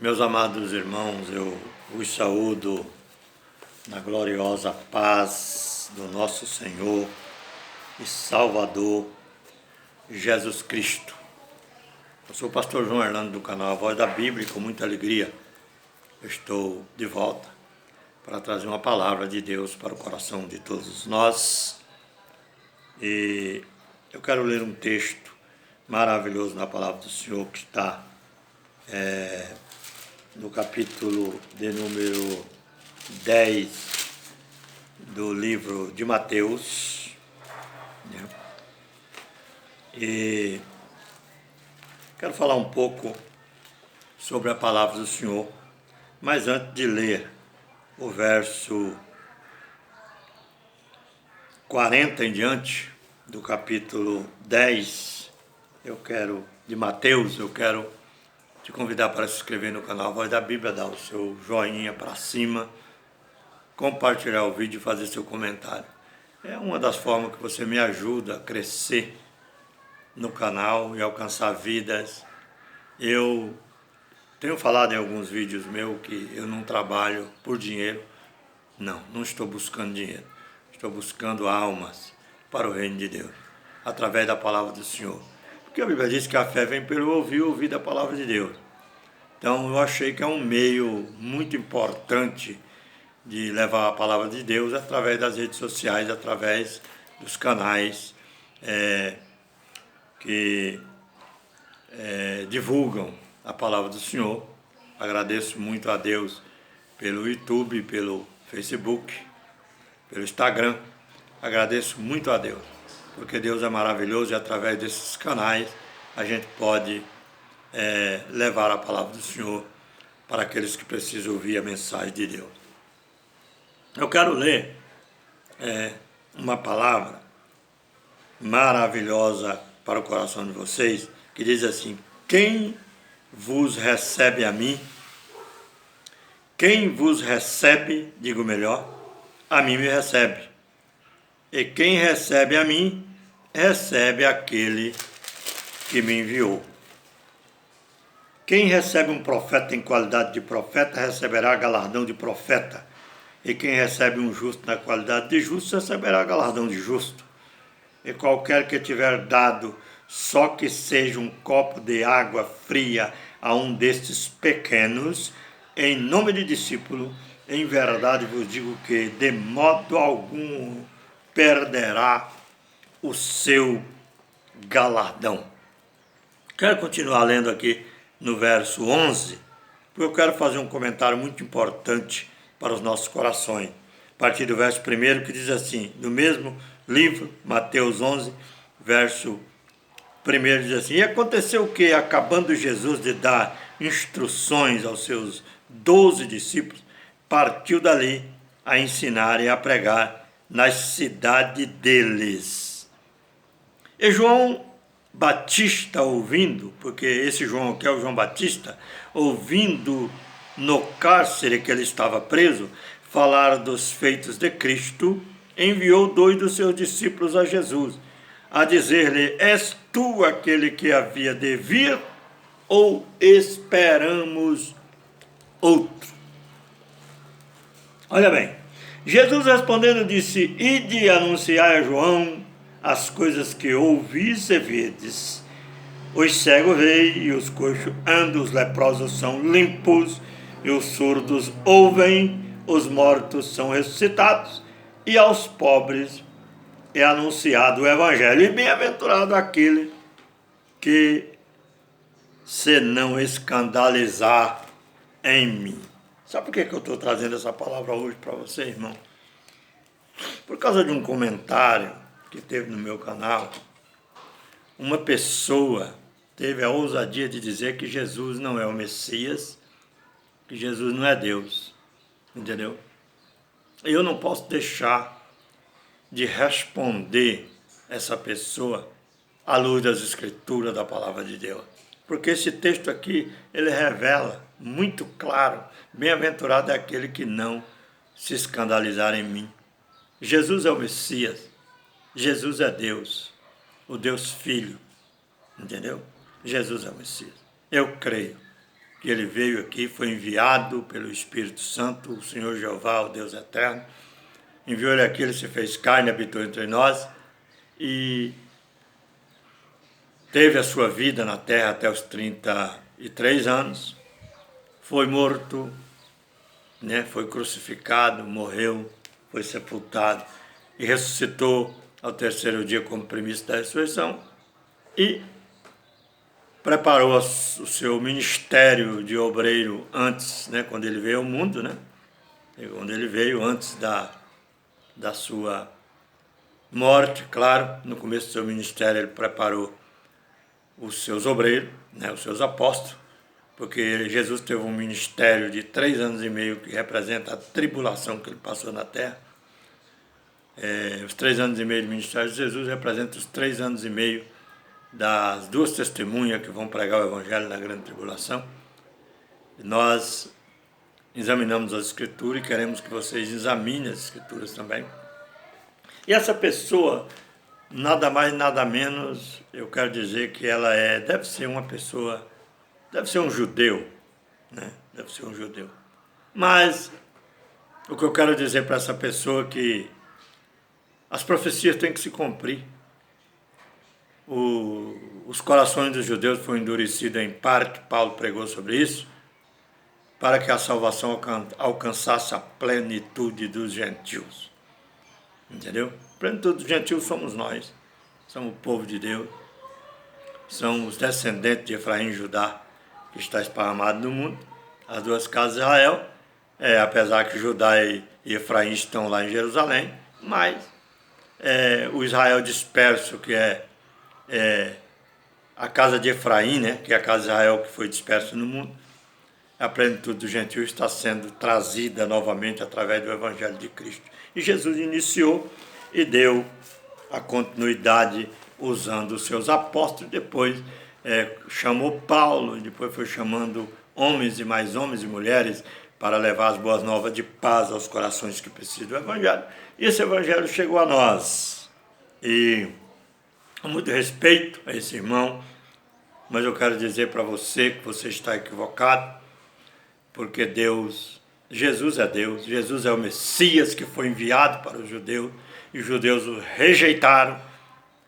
Meus amados irmãos, eu os saúdo na gloriosa paz do nosso Senhor e Salvador Jesus Cristo. Eu sou o pastor João Orlando do canal A Voz da Bíblia e com muita alegria eu estou de volta para trazer uma palavra de Deus para o coração de todos nós. E eu quero ler um texto maravilhoso na palavra do Senhor que está no capítulo de número 10 do livro de Mateus, né? E quero falar um pouco sobre a palavra do Senhor, mas antes de ler o verso 40 em diante do capítulo 10 de Mateus, eu quero te convidar para se inscrever no canal A Voz da Bíblia, dar o seu joinha para cima, compartilhar o vídeo e fazer seu comentário. É uma das formas que você me ajuda a crescer no canal e alcançar vidas. Eu tenho falado em alguns vídeos meus que eu não trabalho por dinheiro. Não estou buscando dinheiro. Estou buscando almas para o reino de Deus, através da palavra do Senhor. Porque a Bíblia diz que a fé vem pelo ouvir da palavra de Deus. Então eu achei que é um meio muito importante de levar a palavra de Deus através das redes sociais, através dos canais que divulgam a palavra do Senhor. Agradeço muito a Deus pelo YouTube, pelo Facebook, pelo Instagram. Agradeço muito a Deus, porque Deus é maravilhoso e através desses canais a gente pode levar a palavra do Senhor para aqueles que precisam ouvir a mensagem de Deus. Eu quero ler uma palavra maravilhosa para o coração de vocês, que diz assim: quem vos recebe a mim, quem vos recebe, digo melhor, a mim me recebe. E quem recebe a mim, recebe aquele que me enviou. Quem recebe um profeta em qualidade de profeta, receberá galardão de profeta. E quem recebe um justo na qualidade de justo, receberá galardão de justo. E qualquer que tiver dado, só que seja um copo de água fria a um destes pequenos, em nome de discípulo, em verdade vos digo que de modo algum perderá o seu galardão. Quero continuar lendo aqui no verso 11, porque eu quero fazer um comentário muito importante para os nossos corações. A partir do verso 1 que diz assim, no mesmo livro, Mateus 11, verso 1 diz assim: e aconteceu que, acabando Jesus de dar instruções aos seus 12 discípulos, partiu dali a ensinar e a pregar nas cidades deles. E João Batista, ouvindo, porque esse João aqui é o João Batista, ouvindo no cárcere que ele estava preso, falar dos feitos de Cristo, enviou 2 dos seus discípulos a Jesus, a dizer-lhe: és tu aquele que havia de vir, ou esperamos outro? Olha bem, Jesus respondendo disse: ide anunciar a João as coisas que ouvis e vedes. Os cegos veem, e os coxos andam, os leprosos são limpos, e os surdos ouvem, os mortos são ressuscitados, e aos pobres é anunciado o Evangelho. E bem-aventurado aquele que se não escandalizar em mim. Sabe por que eu estou trazendo essa palavra hoje para você, irmão? Por causa de um comentário que teve no meu canal, uma pessoa teve a ousadia de dizer que Jesus não é o Messias, que Jesus não é Deus, entendeu? Eu não posso deixar de responder essa pessoa à luz das Escrituras, da Palavra de Deus, porque esse texto aqui, ele revela muito claro: bem-aventurado é aquele que não se escandalizar em mim. Jesus é o Messias, Jesus é Deus, o Deus Filho, entendeu? Jesus é o Messias. Eu creio que ele veio aqui, foi enviado pelo Espírito Santo, o Senhor Jeová, o Deus eterno. Enviou ele aqui, ele se fez carne, habitou entre nós e teve a sua vida na terra até os 33 anos. Foi morto, né? Foi crucificado, morreu, foi sepultado e ressuscitou ao terceiro dia como primícia da ressurreição e preparou o seu ministério de obreiro antes, né? Quando ele veio ao mundo, né? Quando ele veio antes da sua morte, claro, no começo do seu ministério ele preparou os seus obreiros, né? Os seus apóstolos, porque Jesus teve um ministério de 3 anos e meio que representa a tribulação que ele passou na terra. Os 3 anos e meio do ministério de Jesus representam os 3 anos e meio das 2 testemunhas que vão pregar o Evangelho na grande tribulação. E nós examinamos as Escrituras e queremos que vocês examinem as Escrituras também. E essa pessoa, nada mais, nada menos, eu quero dizer que ela deve ser uma pessoa, deve ser um judeu, né? Deve ser um judeu. Mas o que eu quero dizer para essa pessoa é que as profecias têm que se cumprir. Os corações dos judeus foram endurecidos em parte, Paulo pregou sobre isso, para que a salvação alcançasse a plenitude dos gentios. Entendeu? A plenitude dos gentios somos nós, somos o povo de Deus, são os descendentes de Efraim e Judá, que está esparramado no mundo, as 2 casas de Israel, apesar que Judá e Efraim estão lá em Jerusalém, mas o Israel disperso, que é a casa de Efraim, né, que é a casa de Israel que foi dispersa no mundo, a plenitude do gentio está sendo trazida novamente através do Evangelho de Cristo. E Jesus iniciou e deu a continuidade usando os seus apóstolos, depois chamou Paulo, e depois foi chamando homens e mais homens e mulheres para levar as boas novas de paz aos corações que precisam do Evangelho. E esse Evangelho chegou a nós. E com muito respeito a esse irmão, mas eu quero dizer para você que você está equivocado, porque Jesus é o Messias que foi enviado para os judeus, e os judeus o rejeitaram,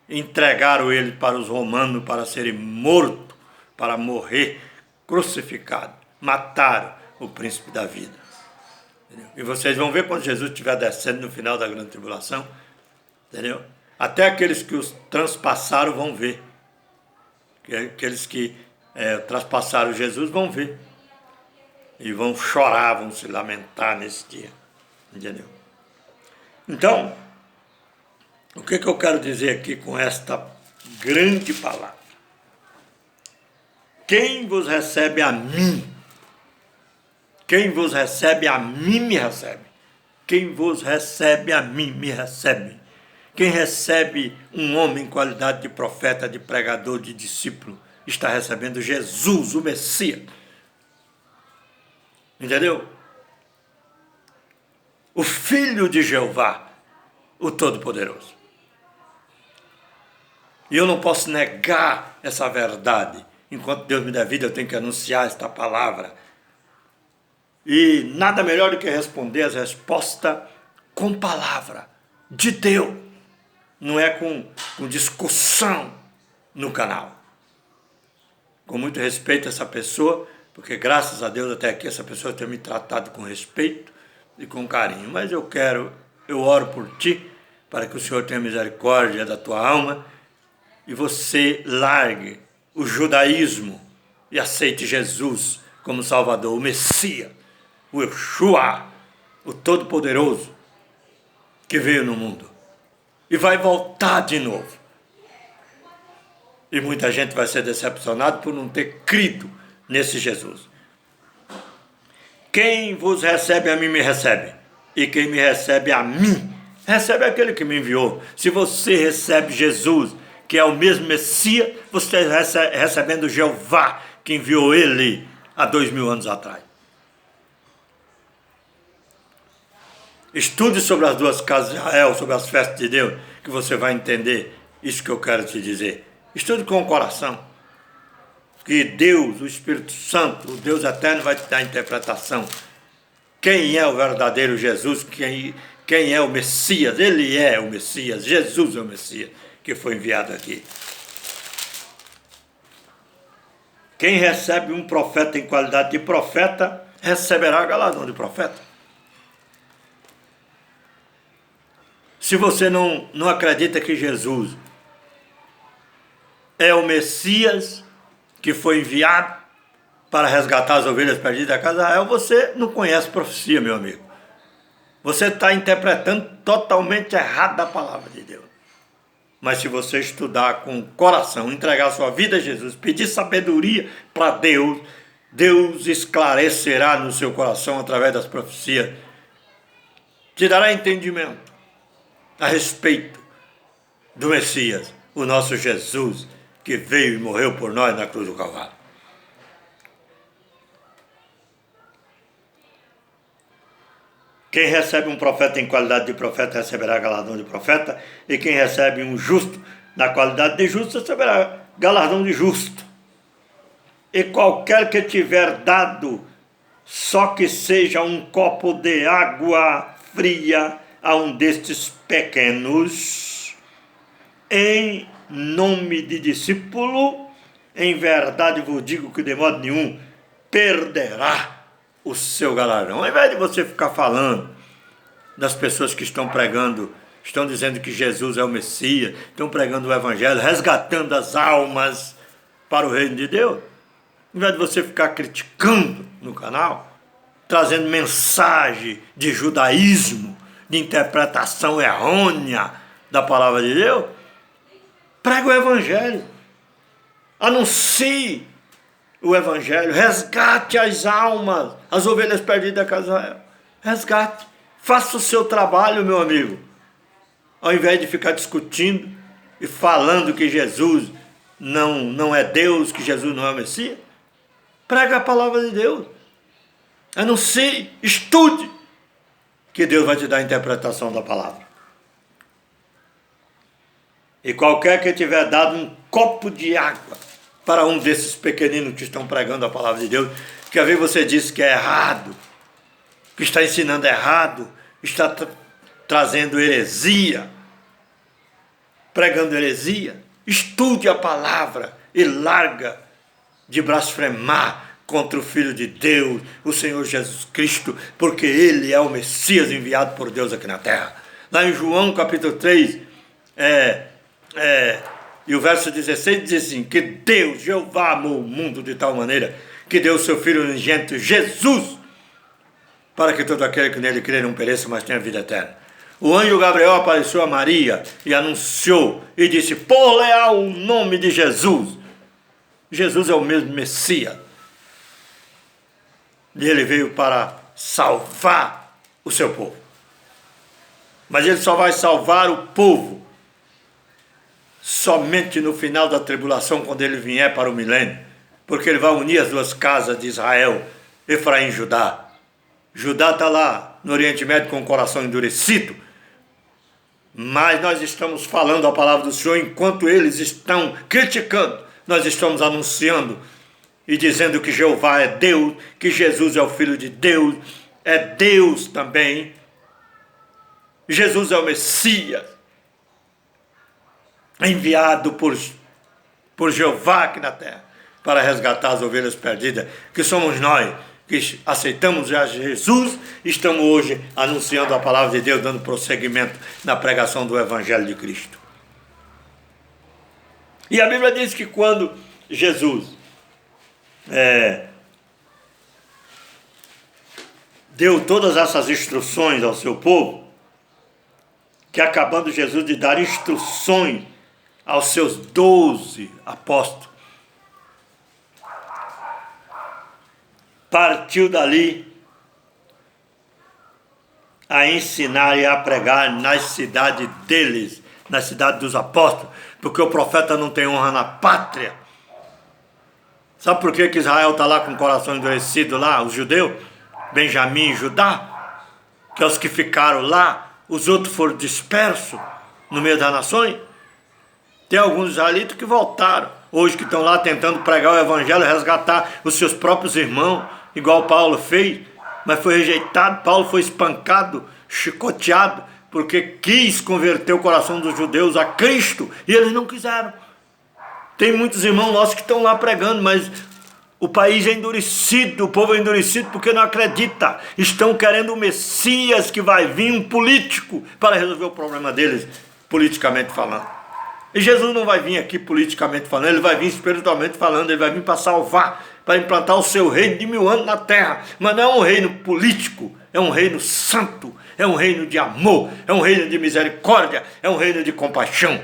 entregaram ele para os romanos para serem morto, para morrer crucificado, mataram o príncipe da vida. Entendeu? E vocês vão ver quando Jesus estiver descendo no final da grande tribulação, entendeu? Até aqueles que os transpassaram vão ver, aqueles que traspassaram Jesus vão ver, e vão chorar, vão se lamentar nesse dia, entendeu? Então, o que eu quero dizer aqui com esta grande palavra? Quem vos recebe a mim, quem vos recebe a mim me recebe. Quem vos recebe a mim me recebe. Quem recebe um homem em qualidade de profeta, de pregador, de discípulo, está recebendo Jesus, o Messias. Entendeu? O Filho de Jeová, o Todo-Poderoso. E eu não posso negar essa verdade. Enquanto Deus me dá vida, eu tenho que anunciar esta palavra. E nada melhor do que responder as respostas com palavra de Deus. Não é com discussão no canal. Com muito respeito a essa pessoa, porque graças a Deus até aqui essa pessoa tem me tratado com respeito e com carinho. Mas eu oro por ti, para que o Senhor tenha misericórdia da tua alma e você largue o judaísmo e aceite Jesus como Salvador, o Messias, o Yeshua, o Todo-Poderoso, que veio no mundo e vai voltar de novo. E muita gente vai ser decepcionada por não ter crido nesse Jesus. Quem vos recebe a mim me recebe, e quem me recebe a mim recebe aquele que me enviou. Se você recebe Jesus, que é o mesmo Messias, você está recebendo Jeová, que enviou ele há 2000 anos atrás. Estude sobre as 2 casas de Israel, sobre as festas de Deus, que você vai entender isso que eu quero te dizer. Estude com o coração. que Deus, o Espírito Santo, o Deus eterno, vai te dar a interpretação. Quem é o verdadeiro Jesus? Quem é o Messias? Ele é o Messias. Jesus é o Messias que foi enviado aqui. Quem recebe um profeta em qualidade de profeta, receberá galardão de profeta. Se você não acredita que Jesus é o Messias que foi enviado para resgatar as ovelhas perdidas da casa de Israel, você não conhece profecia, meu amigo. Você está interpretando totalmente errado a palavra de Deus. Mas se você estudar com o coração, entregar sua vida a Jesus, pedir sabedoria para Deus, Deus esclarecerá no seu coração através das profecias, te dará entendimento a respeito do Messias, o nosso Jesus, que veio e morreu por nós na cruz do Calvário. Quem recebe um profeta em qualidade de profeta receberá galardão de profeta, e quem recebe um justo na qualidade de justo receberá galardão de justo. E qualquer que tiver dado, só que seja um copo de água fria a um destes pequenos, em nome de discípulo, em verdade vos digo que de modo nenhum perderá o seu galardão. Ao invés de você ficar falando das pessoas que estão pregando, estão dizendo que Jesus é o Messias, estão pregando o Evangelho, resgatando as almas para o reino de Deus, ao invés de você ficar criticando no canal, trazendo mensagem de judaísmo, de interpretação errônea da palavra de Deus, prega o Evangelho, anuncie o Evangelho, resgate as almas, as ovelhas perdidas da casa de Israel. Resgate, faça o seu trabalho, meu amigo. Ao invés de ficar discutindo e falando que Jesus não é Deus, que Jesus não é o Messias, prega a palavra de Deus. Anuncie, estude, que Deus vai te dar a interpretação da palavra. E qualquer que tiver dado um copo de água para um desses pequeninos que estão pregando a palavra de Deus, que às vezes você diz que é errado, que está ensinando errado, está trazendo heresia, pregando heresia, estude a palavra e larga de blasfemar contra o Filho de Deus, o Senhor Jesus Cristo, porque Ele é o Messias enviado por Deus aqui na terra. Lá em João capítulo 3, e o verso 16 diz assim, que Deus, Jeová, amou o mundo de tal maneira que deu o seu Filho unigênito, Jesus, para que todo aquele que nele crê não pereça, mas tenha vida eterna. O anjo Gabriel apareceu a Maria e anunciou e disse, por leal o nome de Jesus. Jesus é o mesmo Messias. E ele veio para salvar o seu povo. Mas ele só vai salvar o povo somente no final da tribulação, quando ele vier para o milênio, porque ele vai unir as duas casas de Israel, Efraim e Judá. Judá está lá no Oriente Médio com o coração endurecido, mas nós estamos falando a palavra do Senhor enquanto eles estão criticando, nós estamos anunciando e dizendo que Jeová é Deus, que Jesus é o Filho de Deus, é Deus também, Jesus é o Messias, enviado por Jeová aqui na terra, para resgatar as ovelhas perdidas, que somos nós, que aceitamos já Jesus, estamos hoje anunciando a palavra de Deus, dando prosseguimento na pregação do Evangelho de Cristo. E a Bíblia diz que quando Jesus deu todas essas instruções ao seu povo, que acabando Jesus de dar instruções aos seus 12 apóstolos, partiu dali a ensinar e a pregar nas cidades deles, na cidade dos apóstolos, porque o profeta não tem honra na pátria. Sabe por que Israel está lá com o coração endurecido lá, os judeus? Benjamim e Judá, que é os que ficaram lá, os outros foram dispersos no meio das nações. Tem alguns israelitas que voltaram, hoje que estão lá tentando pregar o evangelho, resgatar os seus próprios irmãos, igual Paulo fez, mas foi rejeitado. Paulo foi espancado, chicoteado, porque quis converter o coração dos judeus a Cristo, e eles não quiseram. Tem muitos irmãos nossos que estão lá pregando, mas o país é endurecido, o povo é endurecido porque não acredita. Estão querendo o Messias que vai vir, um político, para resolver o problema deles, politicamente falando. E Jesus não vai vir aqui politicamente falando, ele vai vir espiritualmente falando, ele vai vir para salvar, para implantar o seu reino de 1000 anos na terra. Mas não é um reino político, é um reino santo, é um reino de amor, é um reino de misericórdia, é um reino de compaixão.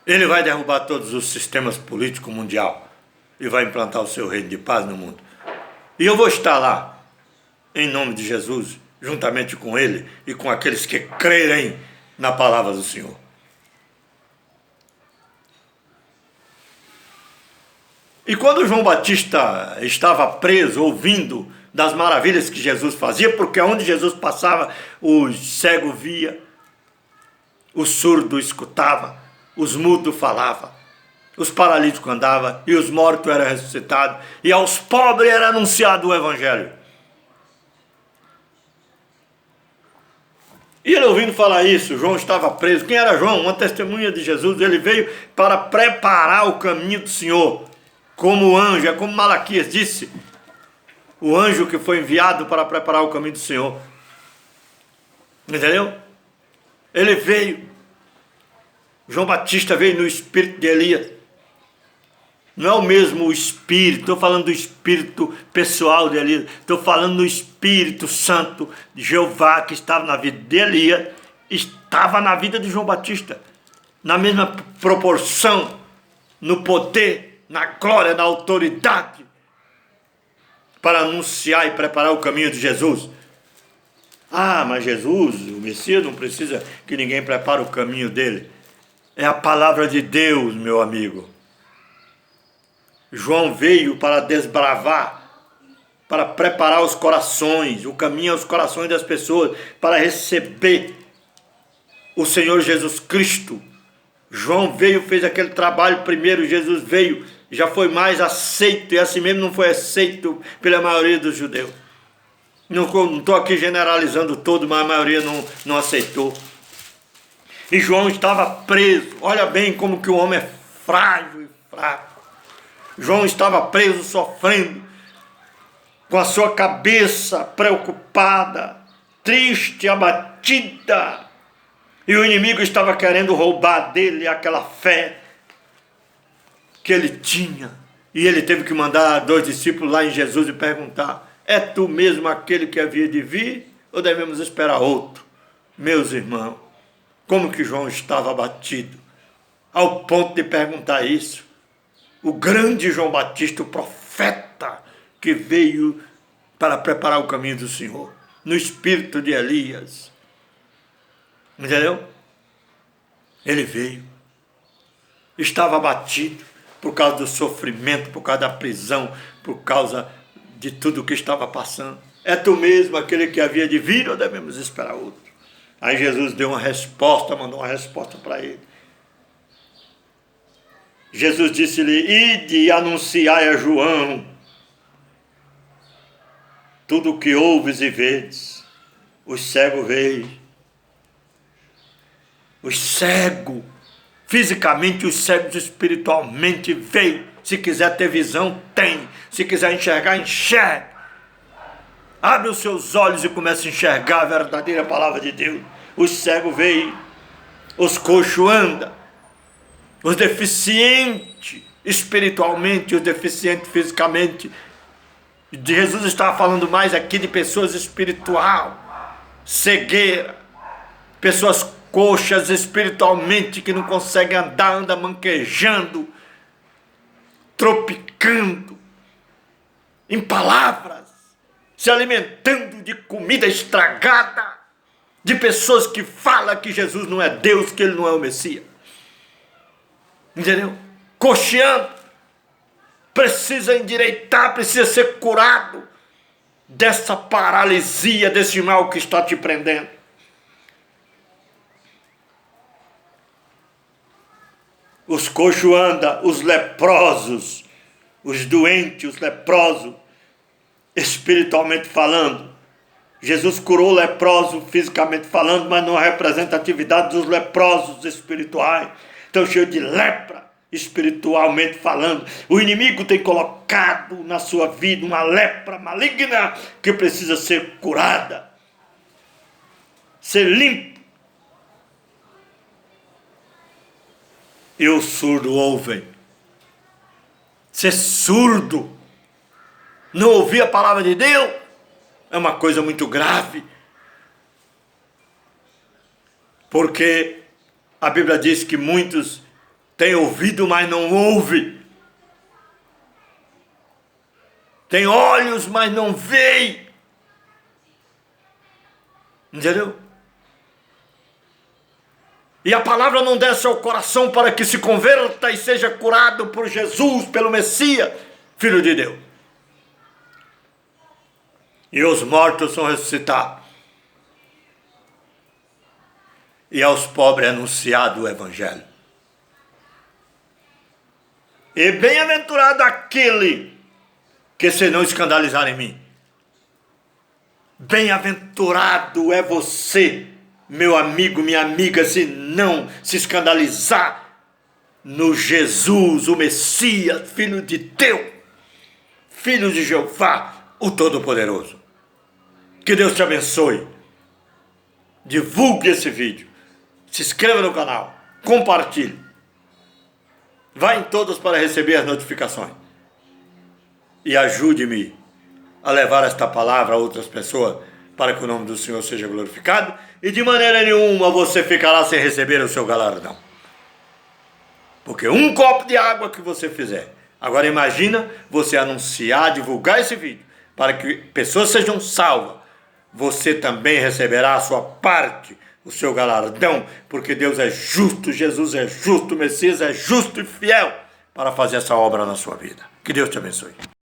Ele vai derrubar todos os sistemas políticos mundial e vai implantar o seu reino de paz no mundo. E eu vou estar lá, em nome de Jesus, juntamente com ele e com aqueles que crerem na palavra do Senhor. E quando João Batista estava preso, ouvindo das maravilhas que Jesus fazia, porque onde Jesus passava, o cego via, o surdo escutava, os mudos falavam, os paralíticos andavam, e os mortos eram ressuscitados, e aos pobres era anunciado o evangelho. E ele ouvindo falar isso, João estava preso. Quem era João? Uma testemunha de Jesus. Ele veio para preparar o caminho do Senhor, como anjo, é como Malaquias disse, o anjo que foi enviado para preparar o caminho do Senhor. Entendeu? Ele veio. João Batista veio no espírito de Elias. Não é o mesmo espírito, estou falando do espírito pessoal de Elias, estou falando do Espírito Santo de Jeová que estava na vida de Elias, estava na vida de João Batista, na mesma proporção, no poder, na glória, na autoridade, para anunciar e preparar o caminho de Jesus. Ah, mas Jesus, o Messias, não precisa que ninguém prepare o caminho dele. É a palavra de Deus, meu amigo. João veio para desbravar, para preparar os corações, o caminho aos corações das pessoas, para receber o Senhor Jesus Cristo. João veio, fez aquele trabalho primeiro, Jesus veio, já foi mais aceito, e assim mesmo não foi aceito pela maioria dos judeus. Não estou aqui generalizando todo, mas a maioria não aceitou. E João estava preso. Olha bem como que o homem é frágil e fraco. João estava preso, sofrendo, com a sua cabeça preocupada, triste, abatida. E o inimigo estava querendo roubar dele aquela fé que ele tinha. E ele teve que mandar 2 discípulos lá em Jesus e perguntar: é tu mesmo aquele que havia de vir, ou devemos esperar outro? Meus irmãos, como que João estava abatido, ao ponto de perguntar isso. O grande João Batista, o profeta, que veio para preparar o caminho do Senhor, no espírito de Elias. Entendeu? Ele veio, estava abatido por causa do sofrimento, por causa da prisão, por causa de tudo o que estava passando. É tu mesmo aquele que havia de vir, ou devemos esperar outro? Aí Jesus deu uma resposta, mandou uma resposta para ele. Jesus disse-lhe: ide e anunciai a João tudo o que ouves e vedes. Os cegos veem. Os cegos, fisicamente, os cegos espiritualmente veem. Se quiser ter visão, tem. Se quiser enxergar, enxerga. Abre os seus olhos e comece a enxergar a verdadeira palavra de Deus. Os cegos veem, os coxos andam, os deficientes espiritualmente, os deficientes fisicamente. Jesus estava falando mais aqui de pessoas espiritual, cegueira, pessoas coxas espiritualmente que não conseguem andar, anda manquejando, tropicando em palavras, se alimentando de comida estragada, de pessoas que falam que Jesus não é Deus, que ele não é o Messias. Entendeu? Coxeando, precisa endireitar, precisa ser curado dessa paralisia, desse mal que está te prendendo. os coxos andam, os leprosos, os doentes, os leprosos, espiritualmente falando. Jesus curou o leproso fisicamente falando, mas não a representatividade dos leprosos espirituais. Estão cheios de lepra, espiritualmente falando. O inimigo tem colocado na sua vida uma lepra maligna que precisa ser curada, ser limpo. E os surdos ouvem. Ser surdo, não ouvir a palavra de Deus, é uma coisa muito grave. Porque a Bíblia diz que muitos têm ouvido, mas não ouvem. Tem olhos, mas não veem. Entendeu? E a palavra não desce ao coração para que se converta e seja curado por Jesus, pelo Messias, Filho de Deus. E os mortos são ressuscitados. E aos pobres é anunciado o Evangelho. E bem-aventurado aquele que se não escandalizar em mim. Bem-aventurado é você, meu amigo, minha amiga, se não se escandalizar no Jesus, o Messias, Filho de Deus, Filho de Jeová, o Todo-Poderoso. Que Deus te abençoe. Divulgue esse vídeo. Se inscreva no canal. Compartilhe. Vá em todos para receber as notificações. E ajude-me a levar esta palavra a outras pessoas, para que o nome do Senhor seja glorificado, e de maneira nenhuma você ficará sem receber o seu galardão. Porque um copo de água que você fizer, agora imagina você anunciar, divulgar esse vídeo, para que pessoas sejam salvas, você também receberá a sua parte, o seu galardão, porque Deus é justo, Jesus é justo, o Messias é justo e fiel, para fazer essa obra na sua vida. Que Deus te abençoe.